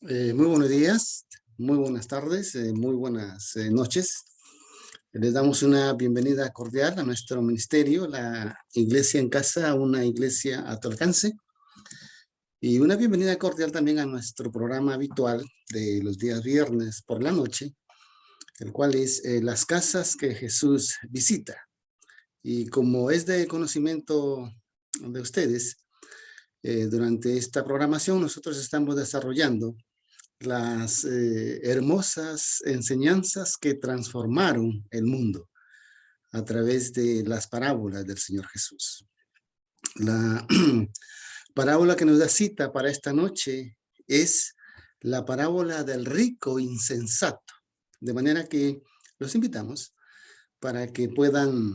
Muy buenos días, muy buenas tardes, muy buenas noches. Les damos una bienvenida cordial a nuestro ministerio, la Iglesia en Casa, una iglesia a tu alcance. Y una bienvenida cordial también a nuestro programa habitual de los días viernes por la noche, el cual es Las Casas que Jesús visita. Y como es de conocimiento de ustedes, durante esta programación nosotros estamos desarrollando las hermosas enseñanzas que transformaron el mundo a través de las parábolas del Señor Jesús. La parábola que nos da cita para esta noche es la parábola del rico insensato. De manera que los invitamos para que puedan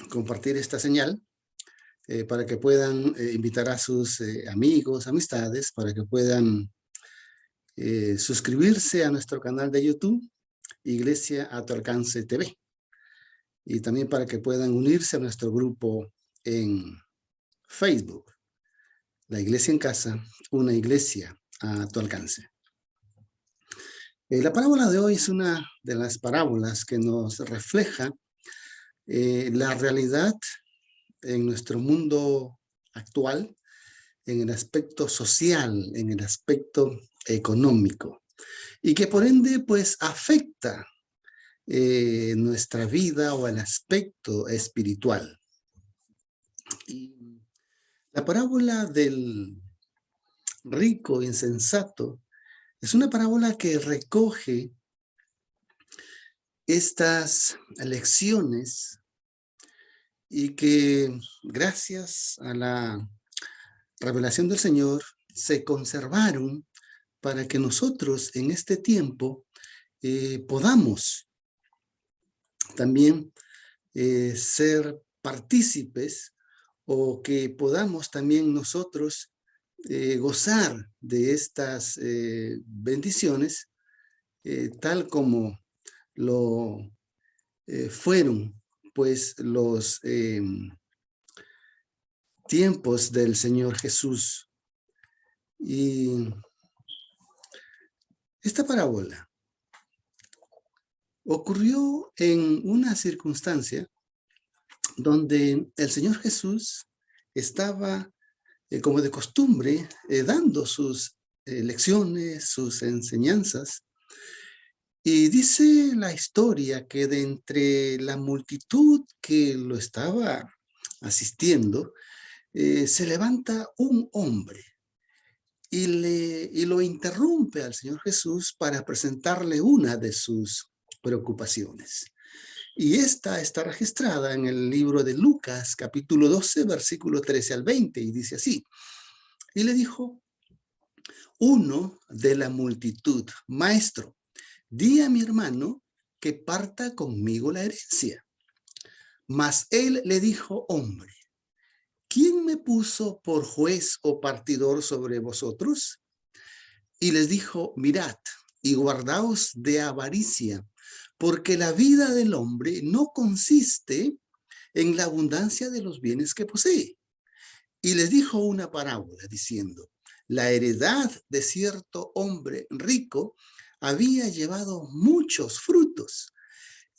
compartir esta señal, para que puedan invitar a sus amigos, amistades, para que puedan suscribirse a nuestro canal de YouTube, Iglesia a tu alcance TV. Y también para que puedan unirse a nuestro grupo en Facebook, La Iglesia en Casa, una iglesia a tu alcance. La parábola de hoy es una de las parábolas que nos refleja la realidad en nuestro mundo actual, en el aspecto social, en el aspecto económico, y que por ende pues afecta nuestra vida o el aspecto espiritual. Y la parábola del rico insensato es una parábola que recoge estas lecciones y que gracias a la revelación del Señor se conservaron para que nosotros en este tiempo podamos también ser partícipes o que podamos también nosotros gozar de estas bendiciones tal como lo fueron pues los tiempos del Señor Jesús. Y esta parábola ocurrió en una circunstancia donde el Señor Jesús estaba, como de costumbre, dando sus lecciones, sus enseñanzas. Y dice la historia que de entre la multitud que lo estaba asistiendo, se levanta un hombre y lo interrumpe al Señor Jesús para presentarle una de sus preocupaciones. Y esta está registrada en el libro de Lucas, capítulo 12, versículo 13 al 20, y dice así: y le dijo uno de la multitud: Maestro, di a mi hermano que parta conmigo la herencia. Mas él le dijo: hombre, ¿quién me puso por juez o partidor sobre vosotros? Y les dijo: mirad y guardaos de avaricia, porque la vida del hombre no consiste en la abundancia de los bienes que posee. Y les dijo una parábola diciendo: la heredad de cierto hombre rico había llevado muchos frutos.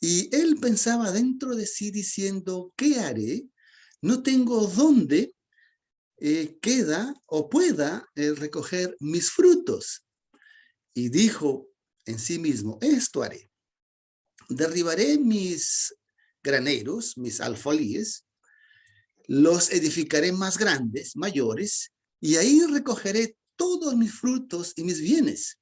Y él pensaba dentro de sí diciendo: ¿qué haré? No tengo dónde queda o pueda recoger mis frutos. Y dijo en sí mismo: esto haré. Derribaré mis graneros, mis alfolíes, los edificaré más grandes, mayores, y ahí recogeré todos mis frutos y mis bienes.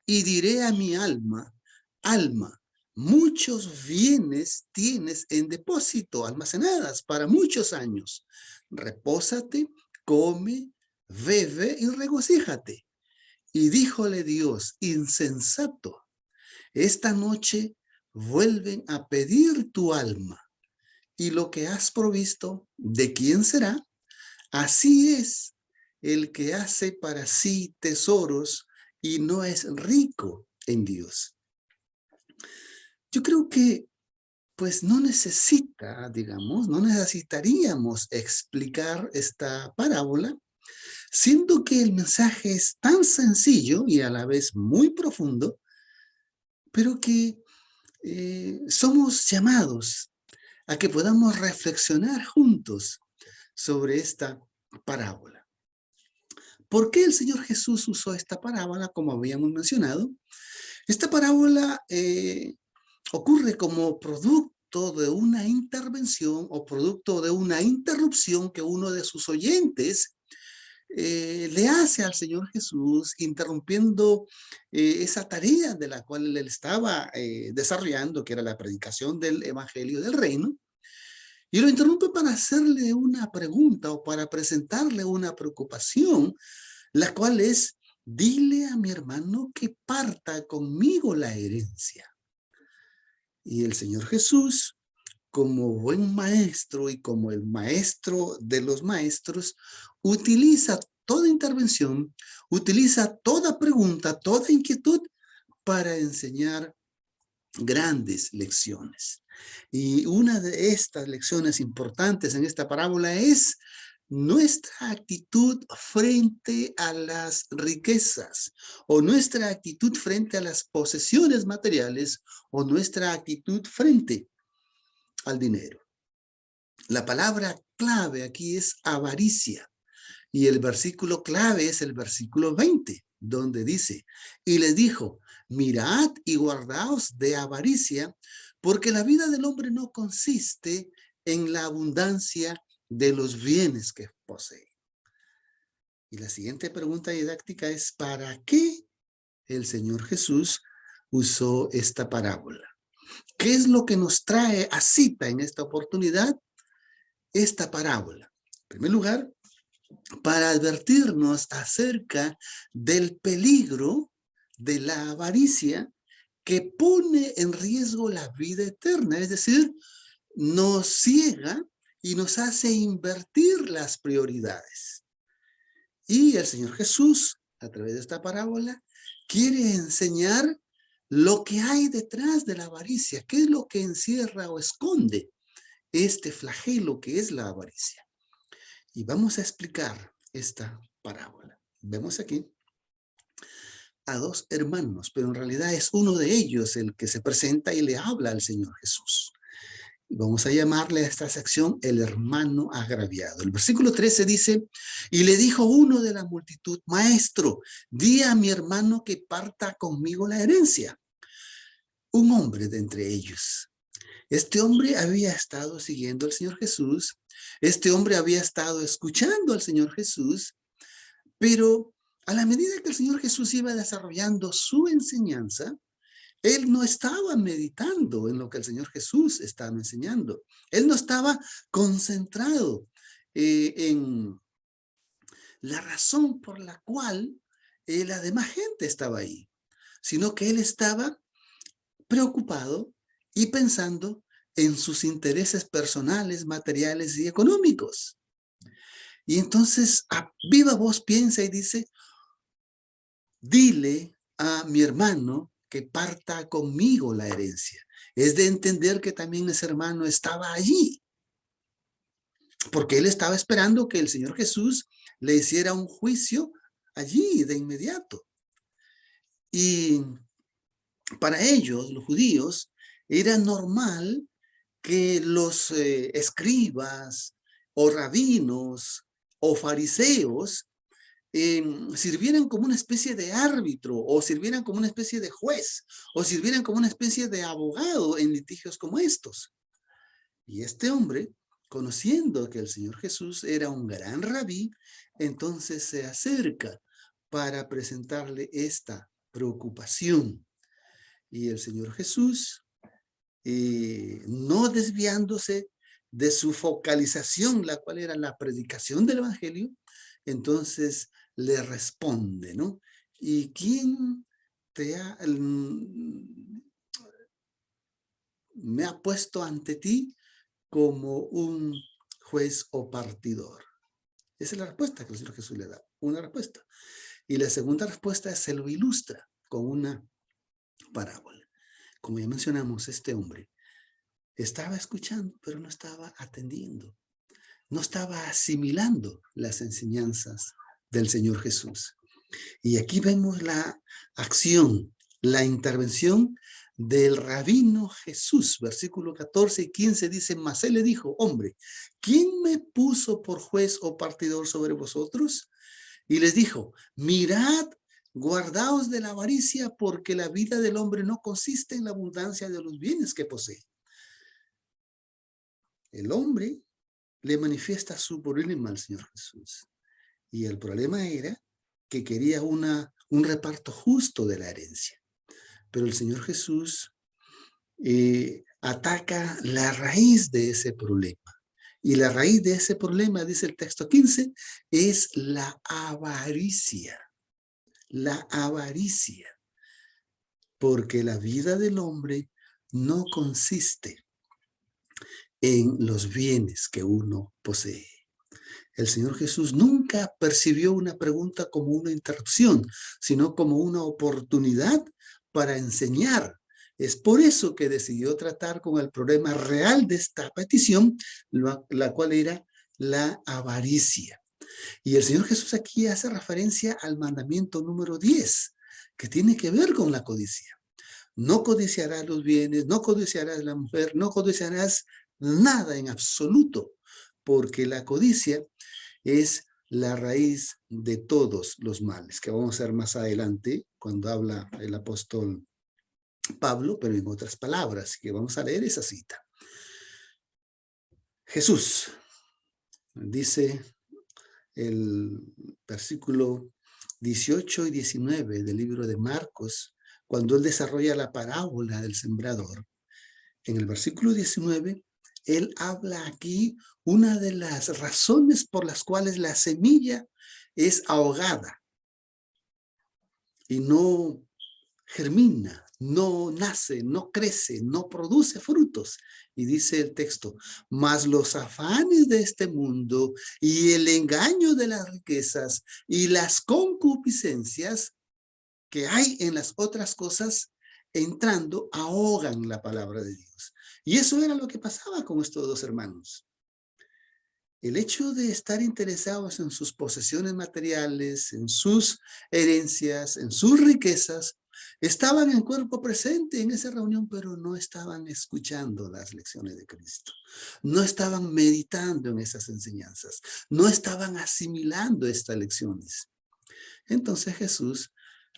Y diré a mi alma: alma, muchos bienes tienes en depósito, almacenadas para muchos años. Repósate, come, bebe y regocíjate. Y díjole Dios: insensato, esta noche vuelven a pedir tu alma, y lo que has provisto, ¿de quién será? Así es el que hace para sí tesoros y no es rico en Dios. Yo creo que pues no necesita, digamos, no necesitaríamos explicar esta parábola, siendo que el mensaje es tan sencillo y a la vez muy profundo, pero que somos llamados a que podamos reflexionar juntos sobre esta parábola. ¿Por qué el Señor Jesús usó esta parábola, como habíamos mencionado? Esta parábola ocurre como producto de una intervención o producto de una interrupción que uno de sus oyentes le hace al Señor Jesús, interrumpiendo esa tarea de la cual él estaba desarrollando, que era la predicación del Evangelio del Reino, y lo interrumpe para hacerle una pregunta o para presentarle una preocupación, la cual es: dile a mi hermano que parta conmigo la herencia. Y el Señor Jesús, como buen maestro y como el maestro de los maestros, utiliza toda intervención, utiliza toda pregunta, toda inquietud para enseñar grandes lecciones. Y una de estas lecciones importantes en esta parábola es nuestra actitud frente a las riquezas, o nuestra actitud frente a las posesiones materiales, o nuestra actitud frente al dinero. La palabra clave aquí es avaricia, y el versículo clave es el versículo 20, donde dice: y les dijo, mirad y guardaos de avaricia, porque la vida del hombre no consiste en la abundancia de los bienes que posee. Y la siguiente pregunta didáctica es: ¿para qué el Señor Jesús usó esta parábola? ¿Qué es lo que nos trae a cita en esta oportunidad esta parábola? En primer lugar, para advertirnos acerca del peligro de la avaricia que pone en riesgo la vida eterna, es decir, nos ciega y nos hace invertir las prioridades. Y el Señor Jesús, a través de esta parábola, quiere enseñar lo que hay detrás de la avaricia, qué es lo que encierra o esconde este flagelo que es la avaricia. Y vamos a explicar esta parábola. Vemos aquí a dos hermanos, pero en realidad es uno de ellos el que se presenta y le habla al Señor Jesús. Vamos a llamarle a esta sección el hermano agraviado. El versículo 13 dice: y le dijo uno de la multitud, maestro, di a mi hermano que parta conmigo la herencia. Un hombre de entre ellos. Este hombre había estado siguiendo al Señor Jesús. Este hombre había estado escuchando al Señor Jesús, pero a la medida que el Señor Jesús iba desarrollando su enseñanza, él no estaba meditando en lo que el Señor Jesús estaba enseñando. Él no estaba concentrado en la razón por la cual la demás gente estaba ahí, sino que él estaba preocupado y pensando en sus intereses personales, materiales y económicos. Y entonces a viva voz piensa y dice: dile a mi hermano que parta conmigo la herencia. Es de entender que también ese hermano estaba allí, porque él estaba esperando que el Señor Jesús le hiciera un juicio allí de inmediato. Y para ellos, los judíos, era normal que los escribas o rabinos o fariseos sirvieran como una especie de árbitro, o sirvieran como una especie de juez, o sirvieran como una especie de abogado en litigios como estos. Y este hombre, conociendo que el Señor Jesús era un gran rabí, entonces se acerca para presentarle esta preocupación. Y el Señor Jesús, no desviándose de su focalización, la cual era la predicación del Evangelio, entonces le responde, ¿no? ¿Y quién me ha puesto ante ti como un juez o partidor? Esa es la respuesta que el Señor Jesús le da, una respuesta. Y la segunda respuesta se lo ilustra con una parábola. Como ya mencionamos, este hombre Estaba escuchando, pero no estaba atendiendo. No estaba asimilando las enseñanzas del Señor Jesús. Y aquí vemos la acción, la intervención del rabino Jesús. Versículo 14 y 15 dice, mas él le dijo, hombre, ¿quién me puso por juez o partidor sobre vosotros? Y les dijo, mirad, guardaos de la avaricia, porque la vida del hombre no consiste en la abundancia de los bienes que posee. El hombre le manifiesta su problema al Señor Jesús. Y el problema era que quería un reparto justo de la herencia. Pero el Señor Jesús ataca la raíz de ese problema. Y la raíz de ese problema, dice el texto 15, es la avaricia. La avaricia. Porque la vida del hombre no consiste en los bienes que uno posee. El Señor Jesús nunca percibió una pregunta como una interrupción, sino como una oportunidad para enseñar. Es por eso que decidió tratar con el problema real de esta petición, la cual era la avaricia. Y el Señor Jesús aquí hace referencia al mandamiento número 10, que tiene que ver con la codicia. No codiciarás los bienes, no codiciarás la mujer, no codiciarás nada en absoluto, porque la codicia es la raíz de todos los males, que vamos a ver más adelante cuando habla el apóstol Pablo, pero en otras palabras, que vamos a leer esa cita. Jesús dice el versículo 18 y 19 del libro de Marcos, cuando él desarrolla la parábola del sembrador. En el versículo 19, él habla aquí una de las razones por las cuales la semilla es ahogada y no germina, no nace, no crece, no produce frutos. Y dice el texto, mas los afanes de este mundo y el engaño de las riquezas y las concupiscencias que hay en las otras cosas, entrando, ahogan la palabra de Dios. Y eso era lo que pasaba con estos dos hermanos. El hecho de estar interesados en sus posesiones materiales, en sus herencias, en sus riquezas, estaban en cuerpo presente en esa reunión, pero no estaban escuchando las lecciones de Cristo. No estaban meditando en esas enseñanzas. No estaban asimilando estas lecciones. Entonces Jesús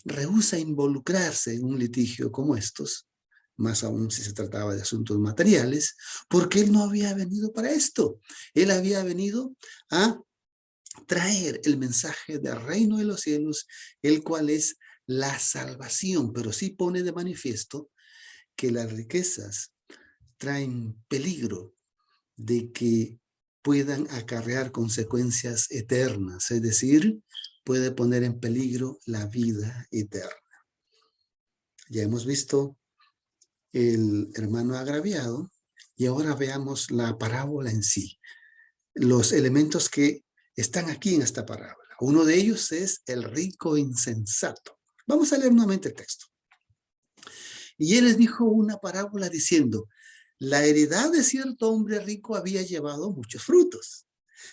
rehúsa involucrarse en un litigio como estos, más aún si se trataba de asuntos materiales, porque él no había venido para esto. Él había venido a traer el mensaje del reino de los cielos, el cual es la salvación, pero sí pone de manifiesto que las riquezas traen peligro de que puedan acarrear consecuencias eternas, es decir, puede poner en peligro la vida eterna. Ya hemos visto el hermano agraviado y ahora veamos la parábola en sí, los elementos que están aquí en esta parábola. Uno de ellos es el rico insensato. Vamos a leer nuevamente el texto. Y él les dijo una parábola diciendo, la heredad de cierto hombre rico había llevado muchos frutos.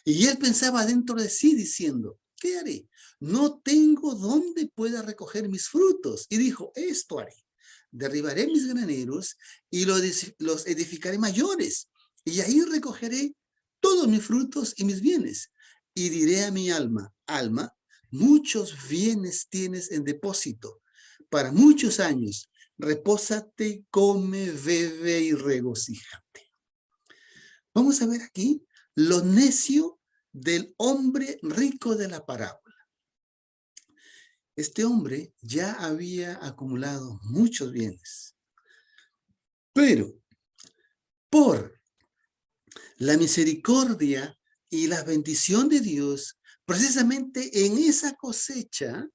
Y él pensaba dentro de sí diciendo, ¿qué haré? No tengo dónde pueda recoger mis frutos. Y dijo, esto haré. Derribaré mis graneros y los edificaré mayores. Y ahí recogeré todos mis frutos y mis bienes. Y diré a mi alma, alma, muchos bienes tienes en depósito para muchos años. Repósate, come, bebe y regocíjate. Vamos a ver aquí lo necio del hombre rico de la parábola. Este hombre ya había acumulado muchos bienes, pero por la misericordia y la bendición de Dios, precisamente en esa cosecha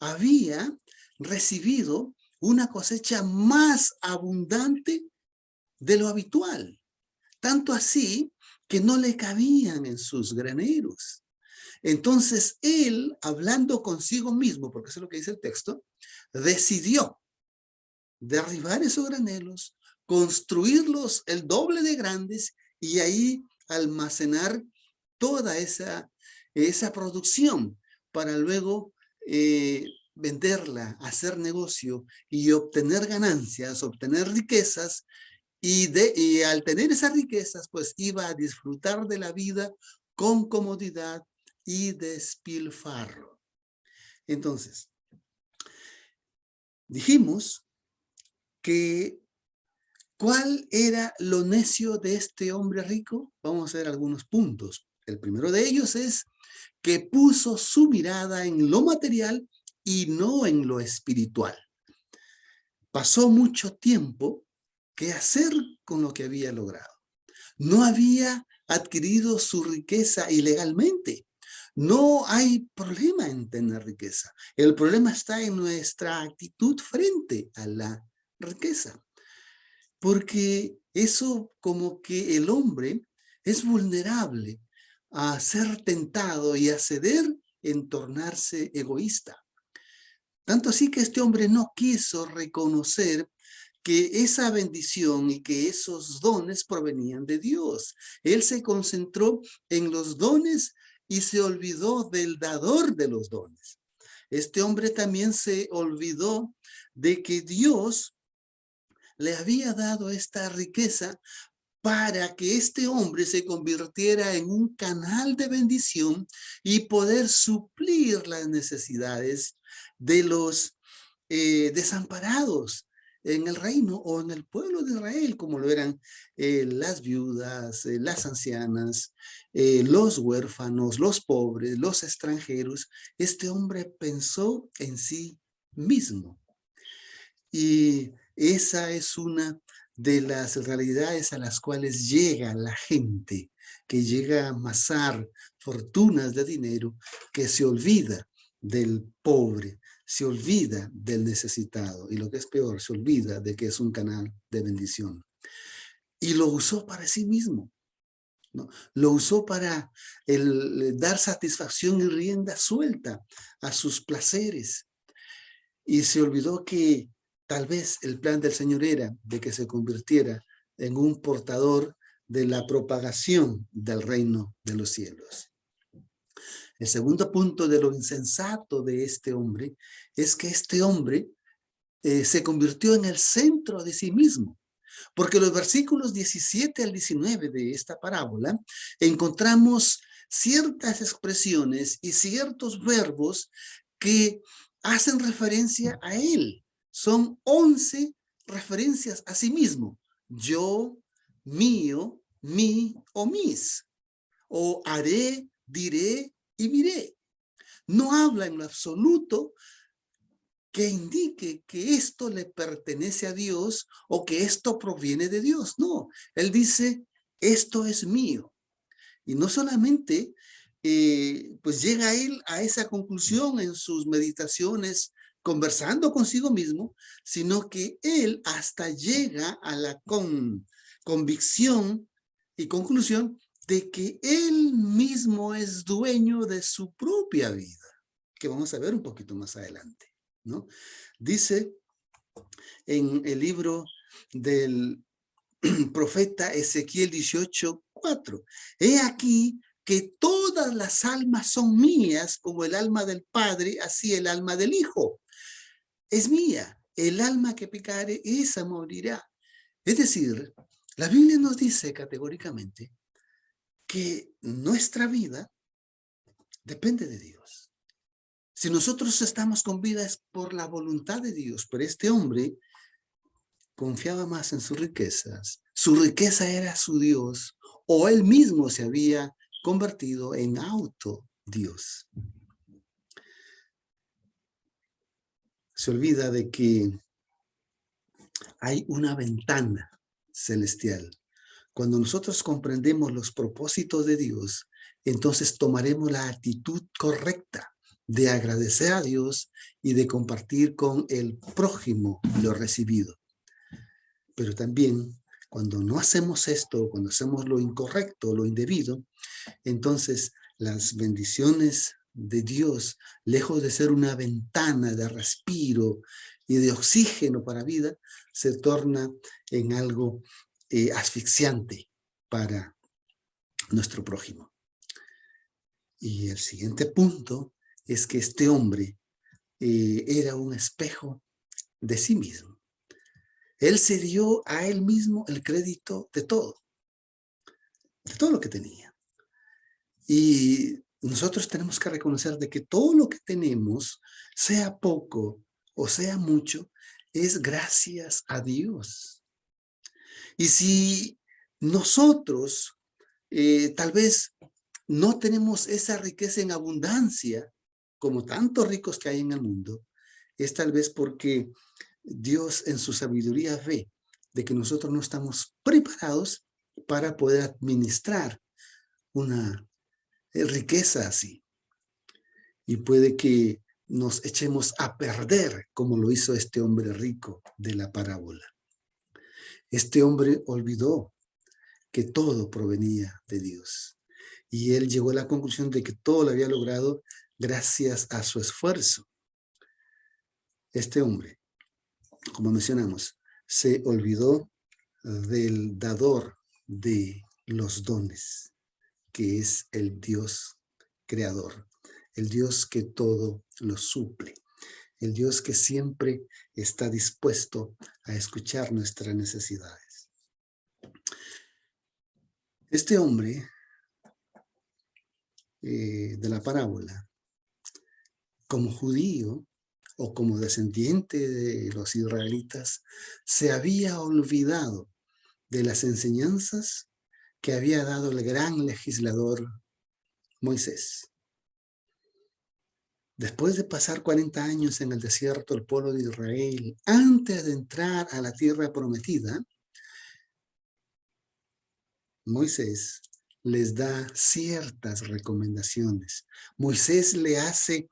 había recibido una cosecha más abundante de lo habitual. Tanto así que no le cabían en sus graneros. Entonces él, hablando consigo mismo, porque eso es lo que dice el texto, decidió derribar esos graneros, construirlos el doble de grandes y ahí almacenar toda esa producción para luego venderla, hacer negocio y obtener ganancias, obtener riquezas, y al tener esas riquezas, pues iba a disfrutar de la vida con comodidad y despilfarro. Entonces, dijimos que ¿cuál era lo necio de este hombre rico? Vamos a ver algunos puntos. El primero de ellos es que puso su mirada en lo material y no en lo espiritual. Pasó mucho tiempo que hacer con lo que había logrado. No había adquirido su riqueza ilegalmente. No hay problema en tener riqueza. El problema está en nuestra actitud frente a la riqueza. Porque eso como que el hombre es vulnerable a ser tentado y a ceder en tornarse egoísta. Tanto así que este hombre no quiso reconocer que esa bendición y que esos dones provenían de Dios. Él se concentró en los dones y se olvidó del dador de los dones. Este hombre también se olvidó de que Dios le había dado esta riqueza para que este hombre se convirtiera en un canal de bendición y poder suplir las necesidades de los desamparados en el reino o en el pueblo de Israel, como lo eran las viudas, las ancianas, los huérfanos, los pobres, los extranjeros. Este hombre pensó en sí mismo. Y esa es una de las realidades a las cuales llega la gente, que llega a amasar fortunas de dinero, que se olvida del pobre, se olvida del necesitado y lo que es peor, se olvida de que es un canal de bendición. Y lo usó para sí mismo, ¿no? Lo usó para dar satisfacción y rienda suelta a sus placeres. Y se olvidó que tal vez el plan del Señor era de que se convirtiera en un portador de la propagación del reino de los cielos. El segundo punto de lo insensato de este hombre es que este hombre se convirtió en el centro de sí mismo. Porque los versículos 17 al 19 de esta parábola encontramos ciertas expresiones y ciertos verbos que hacen referencia a él. Son 11 referencias a sí mismo. Yo, mío, mí o mis. O haré, diré y miré. No habla en lo absoluto que indique que esto le pertenece a Dios o que esto proviene de Dios. No, él dice, esto es mío. Y no solamente, pues llega él a esa conclusión en sus meditaciones, conversando consigo mismo, sino que él hasta llega a la convicción y conclusión de que él mismo es dueño de su propia vida, que vamos a ver un poquito más adelante, ¿no? Dice en el libro del profeta Ezequiel 18:4, he aquí que todas las almas son mías, como el alma del Padre, así el alma del Hijo. Es mía, el alma que pecare, esa morirá. Es decir, la Biblia nos dice categóricamente que nuestra vida depende de Dios. Si nosotros estamos con vida es por la voluntad de Dios, pero este hombre confiaba más en sus riquezas. Su riqueza era su Dios, o él mismo se había convertido en auto-Dios. Se olvida de que hay una ventana celestial. Cuando nosotros comprendemos los propósitos de Dios, entonces tomaremos la actitud correcta de agradecer a Dios y de compartir con el prójimo lo recibido. Pero también cuando no hacemos esto, cuando hacemos lo incorrecto, lo indebido, entonces las bendiciones de Dios, lejos de ser una ventana de respiro y de oxígeno para vida, se torna en algo asfixiante para nuestro prójimo. Y el siguiente punto es que este hombre era un espejo de sí mismo. Él se dio a él mismo el crédito de todo lo que tenía. Y nosotros tenemos que reconocer de que todo lo que tenemos, sea poco o sea mucho, es gracias a Dios. Y si nosotros tal vez no tenemos esa riqueza en abundancia, como tantos ricos que hay en el mundo, es tal vez porque Dios en su sabiduría ve de que nosotros no estamos preparados para poder administrar una riqueza así. Y puede que nos echemos a perder como lo hizo este hombre rico de la parábola. Este hombre olvidó que todo provenía de Dios. Y él llegó a la conclusión de que todo lo había logrado gracias a su esfuerzo. Este hombre, como mencionamos, se olvidó del dador de los dones, que es el Dios creador, el Dios que todo lo suple, el Dios que siempre está dispuesto a escuchar nuestras necesidades. Este hombre de la parábola, como judío o como descendiente de los israelitas, se había olvidado de las enseñanzas que había dado el gran legislador Moisés. Después de pasar 40 años en el desierto, el pueblo de Israel, antes de entrar a la tierra prometida, Moisés les da ciertas recomendaciones. Moisés le hace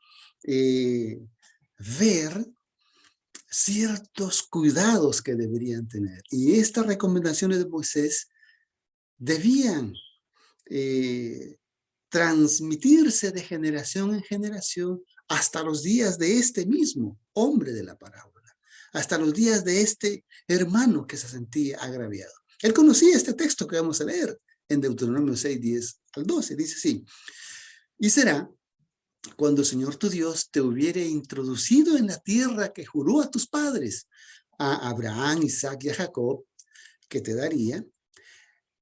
ver ciertos cuidados que deberían tener. Y estas recomendaciones de Moisés debían transmitirse de generación en generación hasta los días de este mismo hombre de la parábola, hasta los días de este hermano que se sentía agraviado. Él conocía este texto que vamos a leer en Deuteronomio 6, 10 al 12. Dice así: y será cuando el Señor tu Dios te hubiere introducido en la tierra que juró a tus padres, a Abraham, Isaac y a Jacob, que te daría,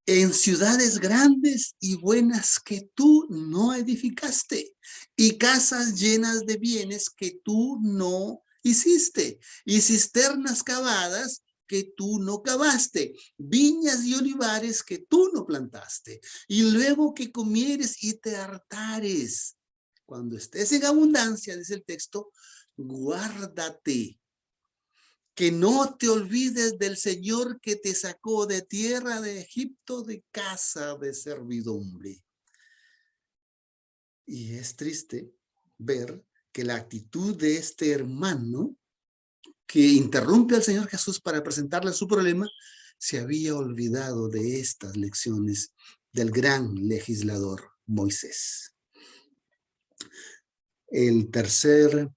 en ciudades grandes y buenas que tú no edificaste, y casas llenas de bienes que tú no hiciste, y cisternas cavadas que tú no cavaste, viñas y olivares que tú no plantaste, y luego que comieres y te hartares. Cuando estés en abundancia, dice el texto, guárdate que no te olvides del Señor que te sacó de tierra de Egipto, de casa de servidumbre. Y es triste ver que la actitud de este hermano que interrumpe al Señor Jesús para presentarle su problema, se había olvidado de estas lecciones del gran legislador Moisés. El tercer,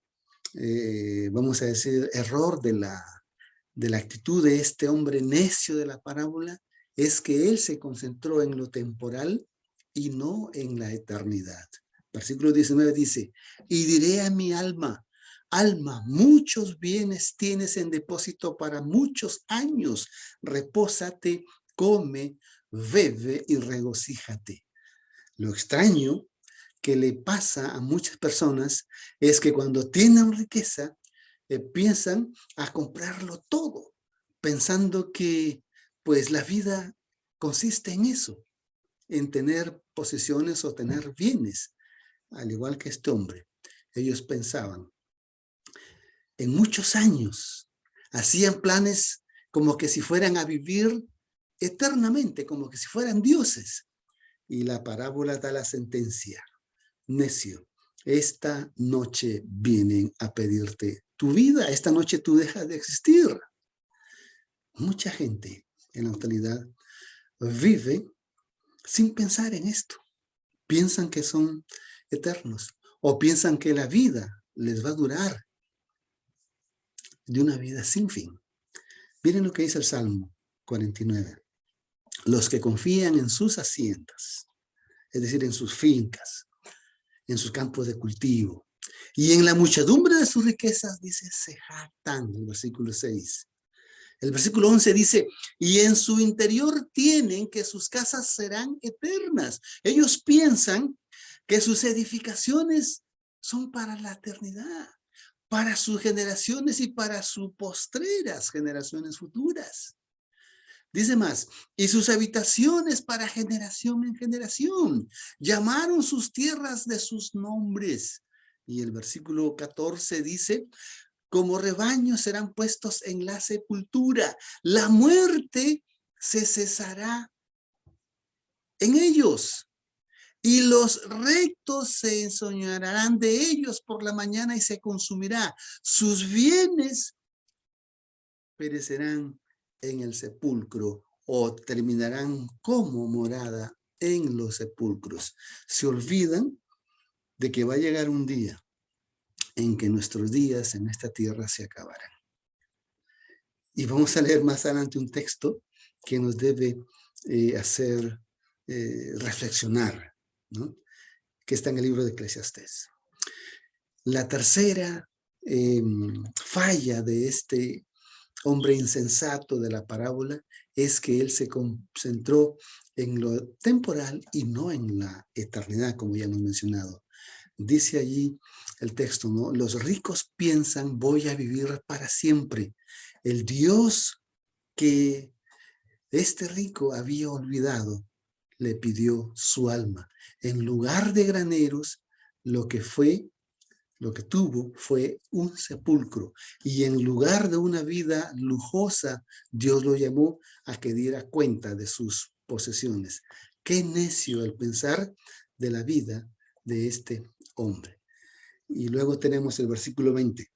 vamos a decir, error de la actitud de este hombre necio de la parábola es que él se concentró en lo temporal y no en la eternidad. Versículo 19 dice: y diré a mi alma, alma, muchos bienes tienes en depósito para muchos años, repósate, come, bebe y regocíjate. Lo extraño que le pasa a muchas personas es que cuando tienen riqueza, piensan a comprarlo todo, pensando que pues la vida consiste en eso, en tener posesiones o tener bienes, al igual que este hombre. Ellos pensaban en muchos años, hacían planes como que si fueran a vivir eternamente, como que si fueran dioses. Y la parábola da la sentencia: necio, esta noche vienen a pedirte tu vida, esta noche tú dejas de existir. Mucha gente en la actualidad vive sin pensar en esto. Piensan que son eternos o piensan que la vida les va a durar de una vida sin fin. Miren lo que dice el Salmo 49. Los que confían en sus haciendas, es decir, en sus fincas, en sus campos de cultivo, y en la muchedumbre de sus riquezas, dice, se jactan, el versículo 6. El versículo 11 dice, y en su interior tienen que sus casas serán eternas. Ellos piensan que sus edificaciones son para la eternidad, para sus generaciones y para sus postreras generaciones futuras. Dice más, y sus habitaciones para generación en generación. Llamaron sus tierras de sus nombres. Y el versículo 14 dice, como rebaños serán puestos en la sepultura. La muerte se cesará en ellos. Y los rectos se ensoñarán de ellos por la mañana y se consumirá. Sus bienes perecerán en el sepulcro o terminarán como morada en los sepulcros. Se olvidan de que va a llegar un día en que nuestros días en esta tierra se acabarán. Y vamos a leer más adelante un texto que nos debe hacer reflexionar, ¿no? Que está en el libro de Eclesiastés. La tercera falla de este hombre insensato de la parábola es que él se concentró en lo temporal y no en la eternidad, como ya hemos mencionado. Dice allí el texto, ¿no? Los ricos piensan, voy a vivir para siempre. El Dios que este rico había olvidado le pidió su alma. En lugar de graneros, lo que tuvo fue un sepulcro. Y en lugar de una vida lujosa, Dios lo llamó a que diera cuenta de sus posesiones. Qué necio el pensar de la vida de este hombre. Y luego tenemos el versículo 20.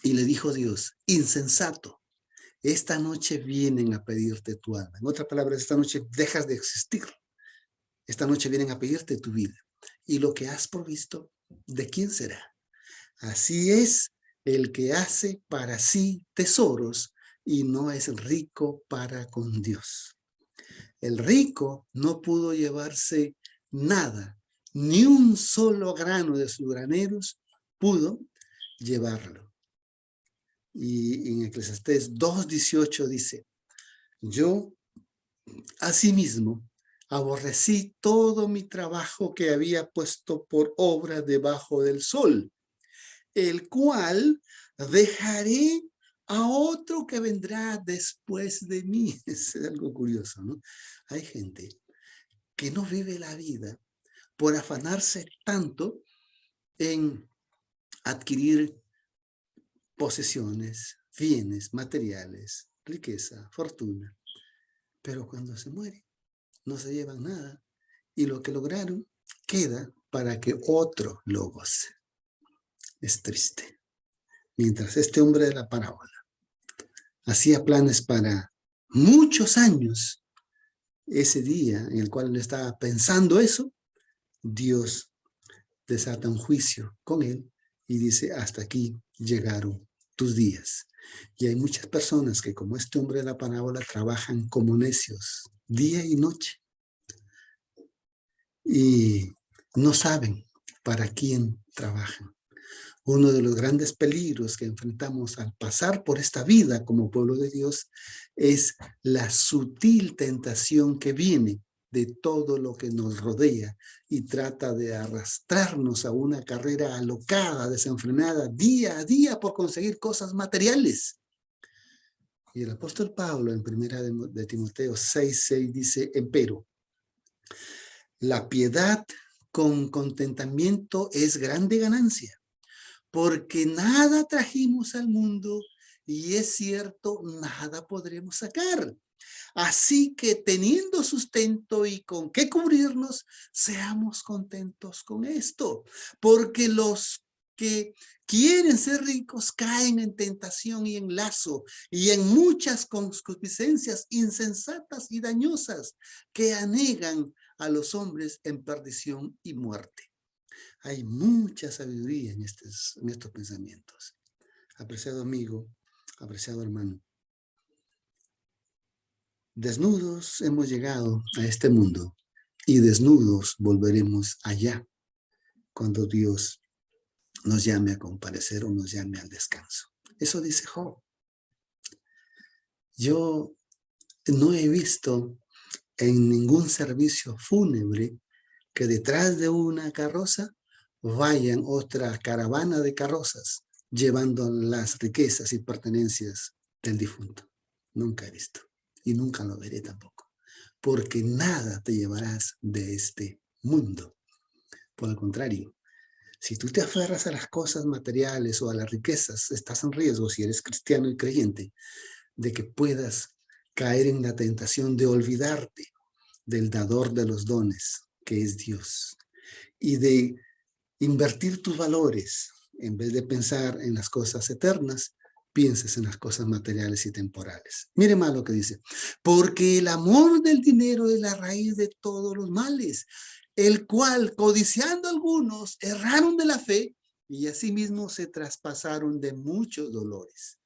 Y le dijo Dios, insensato, esta noche vienen a pedirte tu alma. En otras palabras, esta noche dejas de existir. Esta noche vienen a pedirte tu vida. Y lo que has provisto, ¿de quién será? Así es el que hace para sí tesoros y no es rico para con Dios. El rico no pudo llevarse nada, ni un solo grano de sus graneros pudo llevarlo. Y en Eclesiastés 2:18 dice, yo asimismo aborrecí todo mi trabajo que había puesto por obra debajo del sol, el cual dejaré a otro que vendrá después de mí. Es algo curioso, ¿no? Hay gente que no vive la vida por afanarse tanto en adquirir posesiones, bienes, materiales, riqueza, fortuna. Pero cuando se muere, no se llevan nada y lo que lograron queda para que otro lo goce. Es triste. Mientras este hombre de la parábola hacía planes para muchos años, ese día en el cual él estaba pensando eso, Dios desata un juicio con él y dice, hasta aquí llegaron tus días. Y hay muchas personas que, como este hombre de la parábola, trabajan como necios, día y noche, y no saben para quién trabajan. Uno de los grandes peligros que enfrentamos al pasar por esta vida como pueblo de Dios es la sutil tentación que viene de todo lo que nos rodea y trata de arrastrarnos a una carrera alocada, desenfrenada, día a día por conseguir cosas materiales. Y el apóstol Pablo en primera de Timoteo 6:6 dice, empero, la piedad con contentamiento es grande ganancia, porque nada trajimos al mundo y es cierto, nada podremos sacar. Así que teniendo sustento y con qué cubrirnos, seamos contentos con esto, porque los que quieren ser ricos caen en tentación y en lazo y en muchas concupiscencias insensatas y dañosas que anegan a los hombres en perdición y muerte. Hay mucha sabiduría en estos pensamientos. Apreciado amigo, apreciado hermano. Desnudos hemos llegado a este mundo y desnudos volveremos allá cuando Dios nos llame a comparecer o nos llame al descanso. Eso dice Job. Yo no he visto en ningún servicio fúnebre que detrás de una carroza vayan otra caravana de carrozas llevando las riquezas y pertenencias del difunto. Nunca he visto y nunca lo veré tampoco, porque nada te llevarás de este mundo. Por el contrario, si tú te aferras a las cosas materiales o a las riquezas, estás en riesgo, si eres cristiano y creyente, de que puedas caer en la tentación de olvidarte del dador de los dones, que es Dios, y de invertir tus valores. En vez de pensar en las cosas eternas, pienses en las cosas materiales y temporales. Mire más lo que dice. Porque el amor del dinero es la raíz de todos los males, el cual, codiciando algunos, erraron de la fe y asimismo se traspasaron de muchos dolores.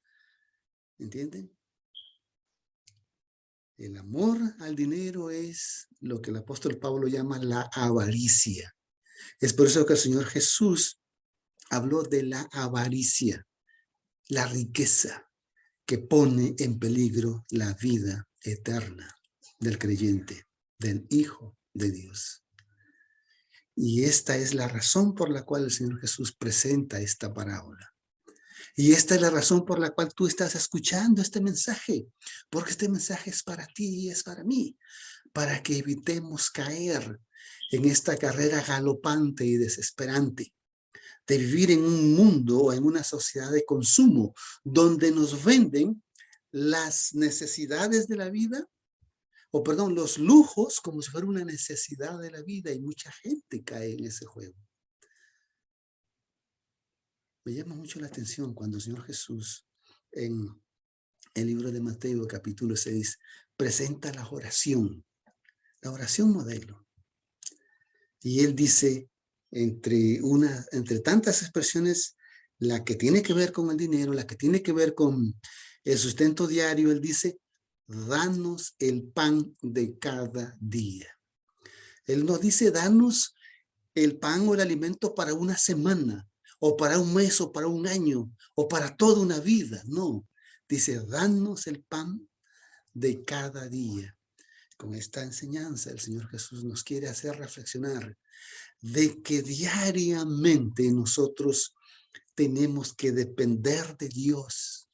¿Entienden? El amor al dinero es lo que el apóstol Pablo llama la avaricia. Es por eso que el Señor Jesús habló de la avaricia, la riqueza que pone en peligro la vida eterna del creyente, del Hijo de Dios. Y esta es la razón por la cual el Señor Jesús presenta esta parábola. Y esta es la razón por la cual tú estás escuchando este mensaje, porque este mensaje es para ti y es para mí, para que evitemos caer en esta carrera galopante y desesperante de vivir en un mundo o en una sociedad de consumo donde nos venden las necesidades de la vida, o perdón, los lujos como si fuera una necesidad de la vida, y mucha gente cae en ese juego. Me llama mucho la atención cuando el Señor Jesús en el libro de Mateo capítulo 6 presenta la oración modelo. Y él dice, entre tantas expresiones, la que tiene que ver con el dinero, la que tiene que ver con el sustento diario, él dice, danos el pan de cada día. Él nos dice, danos el pan o el alimento para una semana, o para un mes, o para un año, o para toda una vida. No, dice, danos el pan de cada día. Con esta enseñanza, el Señor Jesús nos quiere hacer reflexionar de que diariamente nosotros tenemos que depender de Dios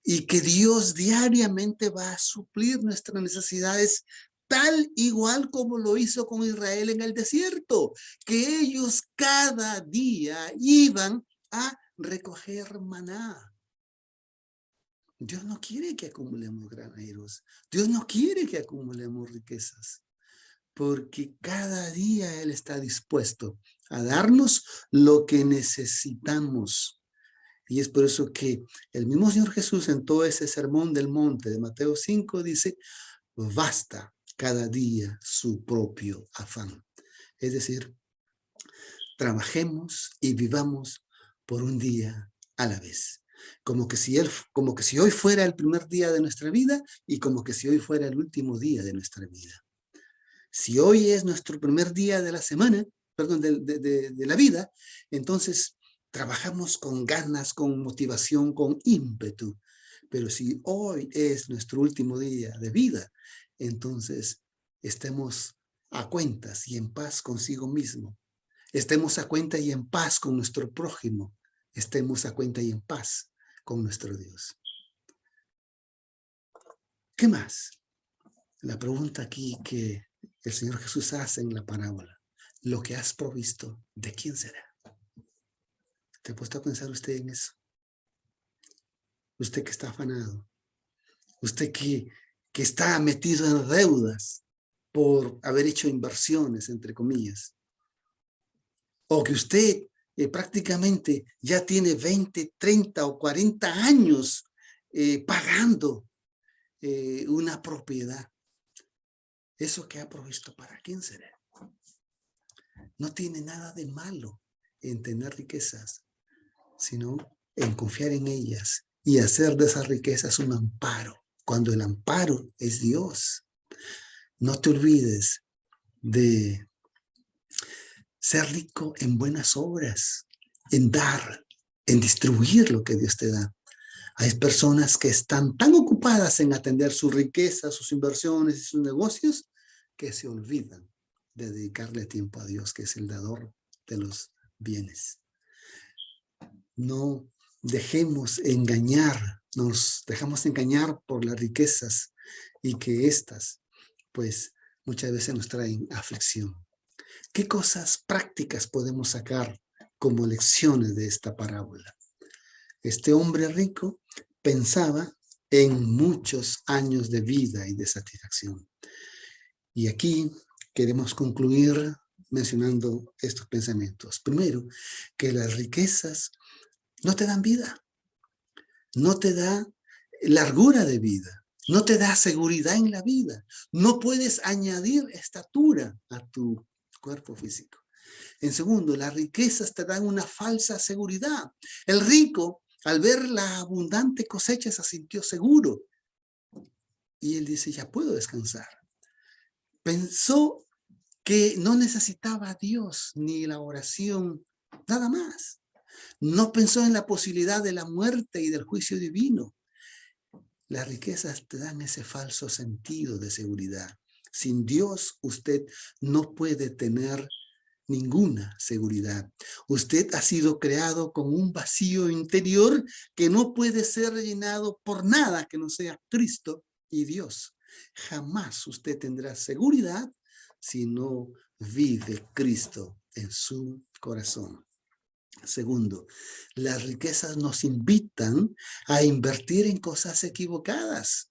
y que Dios diariamente va a suplir nuestras necesidades tal igual como lo hizo con Israel en el desierto, que ellos cada día iban a recoger maná. Dios no quiere que acumulemos graneros, Dios no quiere que acumulemos riquezas, porque cada día Él está dispuesto a darnos lo que necesitamos. Y es por eso que el mismo Señor Jesús en todo ese sermón del monte de Mateo 5 dice, basta cada día su propio afán. Es decir, trabajemos y vivamos por un día a la vez. Como que si hoy fuera el primer día de nuestra vida y como que si hoy fuera el último día de nuestra vida. Si hoy es nuestro primer día de la semana, perdón, de la vida, entonces trabajamos con ganas, con motivación, con ímpetu. Pero si hoy es nuestro último día de vida, entonces estemos a cuentas y en paz consigo mismo. Estemos a cuenta y en paz con nuestro prójimo. Estemos a cuenta y en paz con nuestro Dios. ¿Qué más? La pregunta aquí que el Señor Jesús hace en la parábola. Lo que has provisto, ¿de quién será? ¿Te ha puesto a pensar usted en eso? Usted que está afanado. Usted que está metido en deudas por haber hecho inversiones, entre comillas. O que usted prácticamente ya tiene 20, 30 o 40 años pagando una propiedad. ¿Eso que ha provisto para quién será? No tiene nada de malo en tener riquezas, sino en confiar en ellas y hacer de esas riquezas un amparo, cuando el amparo es Dios. No te olvides de ser rico en buenas obras, en dar, en distribuir lo que Dios te da. Hay personas que están tan ocupadas en atender su riqueza, sus inversiones y sus negocios, que se olvidan de dedicarle tiempo a Dios, que es el dador de los bienes. No dejemos engañar, nos dejamos engañar por las riquezas y que estas, pues, muchas veces nos traen aflicción. ¿Qué cosas prácticas podemos sacar como lecciones de esta parábola? Este hombre rico pensaba en muchos años de vida y de satisfacción. Y aquí queremos concluir mencionando estos pensamientos. Primero, que las riquezas no te dan vida, no te da largura de vida, no te da seguridad en la vida. No puedes añadir estatura a tu cuerpo físico. En segundo, las riquezas te dan una falsa seguridad. El rico, al ver la abundante cosecha, se sintió seguro. Y él dice, ya puedo descansar. Pensó que no necesitaba a Dios ni la oración, nada más. No pensó en la posibilidad de la muerte y del juicio divino. Las riquezas te dan ese falso sentido de seguridad. Sin Dios, usted no puede tener ninguna seguridad. Usted ha sido creado con un vacío interior que no puede ser rellenado por nada que no sea Cristo y Dios. Jamás usted tendrá seguridad si no vive Cristo en su corazón. Segundo, las riquezas nos invitan a invertir en cosas equivocadas.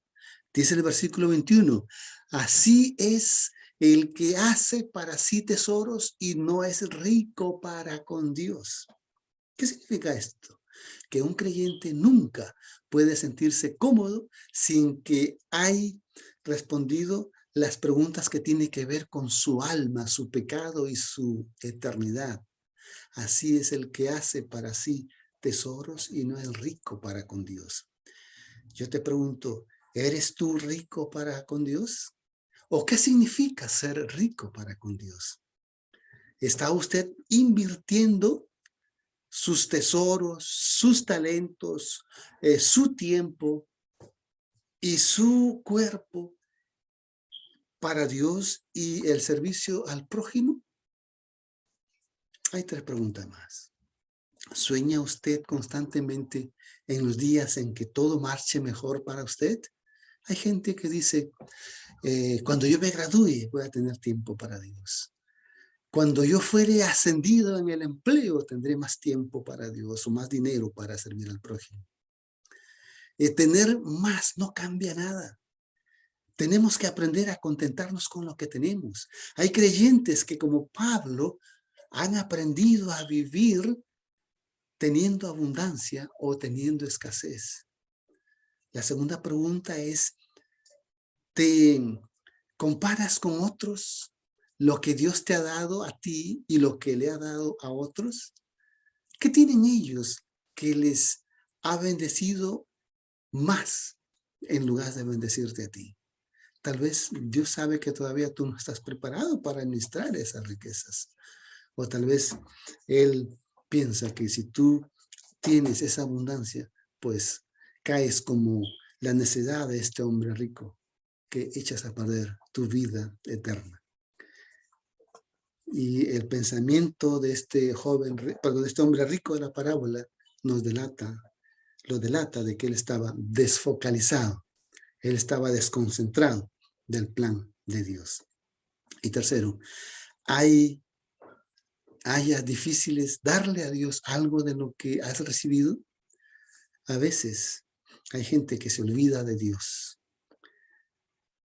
Dice el versículo 21, así es el que hace para sí tesoros y no es rico para con Dios. ¿Qué significa esto? Que un creyente nunca puede sentirse cómodo sin que haya respondido las preguntas que tienen que ver con su alma, su pecado y su eternidad. Así es el que hace para sí tesoros y no es rico para con Dios. Yo te pregunto, ¿eres tú rico para con Dios? ¿O qué significa ser rico para con Dios? ¿Está usted invirtiendo sus tesoros, sus talentos, su tiempo y su cuerpo para Dios y el servicio al prójimo? Hay tres preguntas más. ¿Sueña usted constantemente en los días en que todo marche mejor para usted? Hay gente que dice, cuando yo me gradúe voy a tener tiempo para Dios. Cuando yo fuere ascendido en el empleo tendré más tiempo para Dios o más dinero para servir al prójimo. Tener más no cambia nada. Tenemos que aprender a contentarnos con lo que tenemos. Hay creyentes que como Pablo han aprendido a vivir teniendo abundancia o teniendo escasez. La segunda pregunta es, ¿te comparas con otros lo que Dios te ha dado a ti y lo que le ha dado a otros? ¿Qué tienen ellos que les ha bendecido más en lugar de bendecirte a ti? Tal vez Dios sabe que todavía tú no estás preparado para administrar esas riquezas. O tal vez Él piensa que si tú tienes esa abundancia, pues caes como la necedad de este hombre rico, que echas a perder tu vida eterna. Y el pensamiento de este de este hombre rico de la parábola lo delata de que él estaba desfocalizado, él estaba desconcentrado del plan de Dios. Y tercero, haya difíciles darle a Dios algo de lo que has recibido. A veces hay gente que se olvida de Dios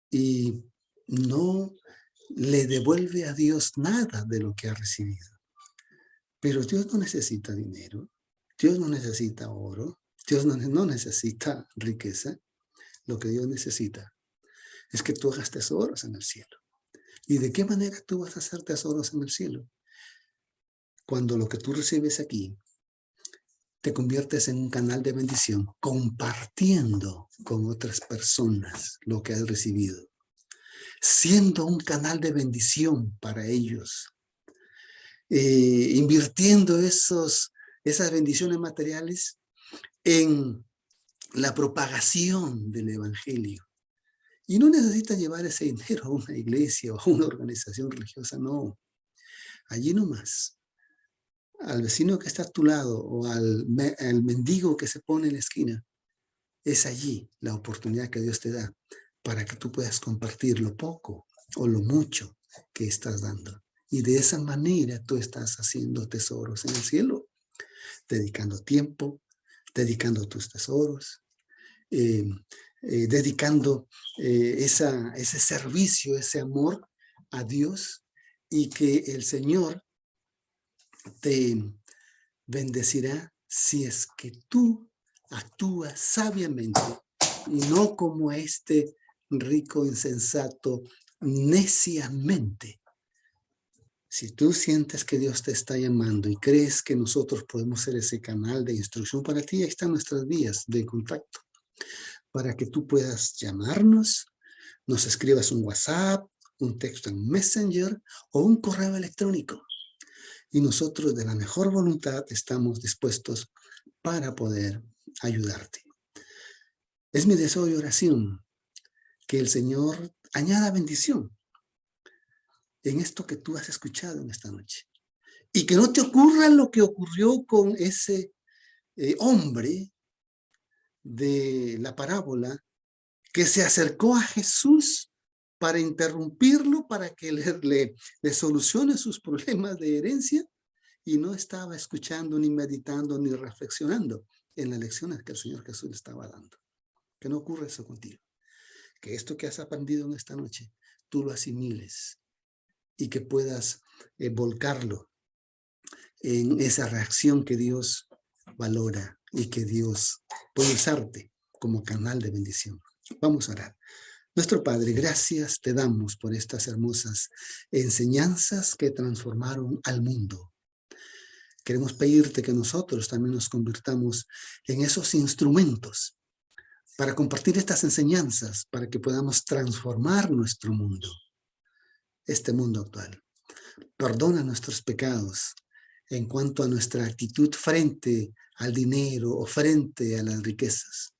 y no le devuelve a Dios nada de lo que ha recibido. Pero Dios no necesita dinero, Dios no necesita oro, Dios no necesita riqueza. Lo que Dios necesita es que tú hagas tesoros en el cielo. ¿Y de qué manera tú vas a hacer tesoros en el cielo? Cuando lo que tú recibes aquí te conviertes en un canal de bendición, compartiendo con otras personas lo que has recibido, siendo un canal de bendición para ellos, invirtiendo esas bendiciones materiales en la propagación del evangelio. Y no necesitas llevar ese dinero a una iglesia o a una organización religiosa, no. Allí nomás, al vecino que está a tu lado o al mendigo que se pone en la esquina, es allí la oportunidad que Dios te da para que tú puedas compartir lo poco o lo mucho que estás dando. Y de esa manera tú estás haciendo tesoros en el cielo, dedicando tiempo, dedicando tus tesoros, dedicando ese servicio, ese amor a Dios, y que el Señor te bendecirá si es que tú actúas sabiamente y no como este rico insensato neciamente. Si tú sientes que Dios te está llamando y crees que nosotros podemos ser ese canal de instrucción para ti, ahí están nuestras vías de contacto para que tú puedas llamarnos, nos escribas un WhatsApp, un texto en Messenger o un correo electrónico. Y nosotros de la mejor voluntad estamos dispuestos para poder ayudarte. Es mi deseo y oración que el Señor añada bendición en esto que tú has escuchado en esta noche. Y que no te ocurra lo que ocurrió con ese hombre de la parábola que se acercó a Jesús para interrumpirlo, para que le solucione sus problemas de herencia, y no estaba escuchando, ni meditando, ni reflexionando en las lecciones que el Señor Jesús le estaba dando. Que no ocurra eso contigo. Que esto que has aprendido en esta noche, tú lo asimiles y que puedas volcarlo en esa reacción que Dios valora y que Dios puede usarte como canal de bendición. Vamos a orar. Nuestro Padre, gracias te damos por estas hermosas enseñanzas que transformaron al mundo. Queremos pedirte que nosotros también nos convirtamos en esos instrumentos para compartir estas enseñanzas, para que podamos transformar nuestro mundo, este mundo actual. Perdona nuestros pecados en cuanto a nuestra actitud frente al dinero o frente a las riquezas.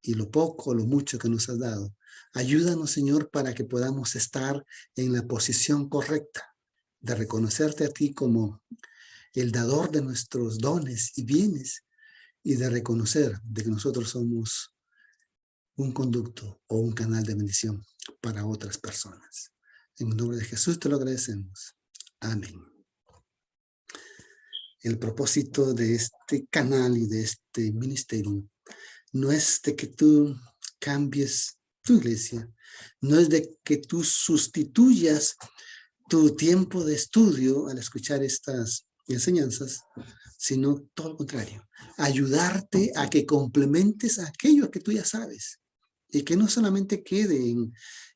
Y lo poco o lo mucho que nos has dado, ayúdanos, Señor, para que podamos estar en la posición correcta de reconocerte a ti como el dador de nuestros dones y bienes, y de reconocer de que nosotros somos un conducto o un canal de bendición para otras personas. En el nombre de Jesús te lo agradecemos. Amén. El propósito de este canal y de este ministerio no es de que tú cambies tu iglesia, no es de que tú sustituyas tu tiempo de estudio al escuchar estas enseñanzas, sino todo lo contrario, ayudarte a que complementes aquello que tú ya sabes y que no solamente quede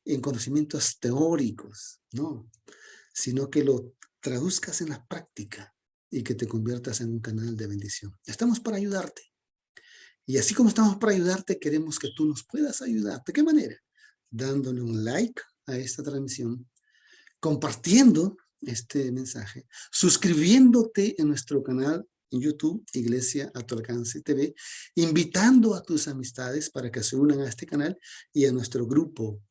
en conocimientos teóricos, no, sino que lo traduzcas en la práctica y que te conviertas en un canal de bendición. Estamos para ayudarte. Y así como estamos para ayudarte, queremos que tú nos puedas ayudar. ¿De qué manera? Dándole un like a esta transmisión, compartiendo este mensaje, suscribiéndote en nuestro canal en YouTube, Iglesia a tu Alcance TV, invitando a tus amistades para que se unan a este canal y a nuestro grupo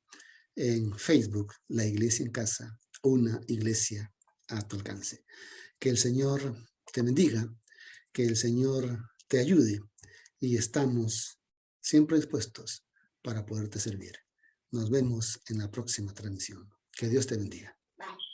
en Facebook, La Iglesia en Casa, una iglesia a tu alcance. Que el Señor te bendiga, que el Señor te ayude, y estamos siempre dispuestos para poderte servir. Nos vemos en la próxima transmisión. Que Dios te bendiga.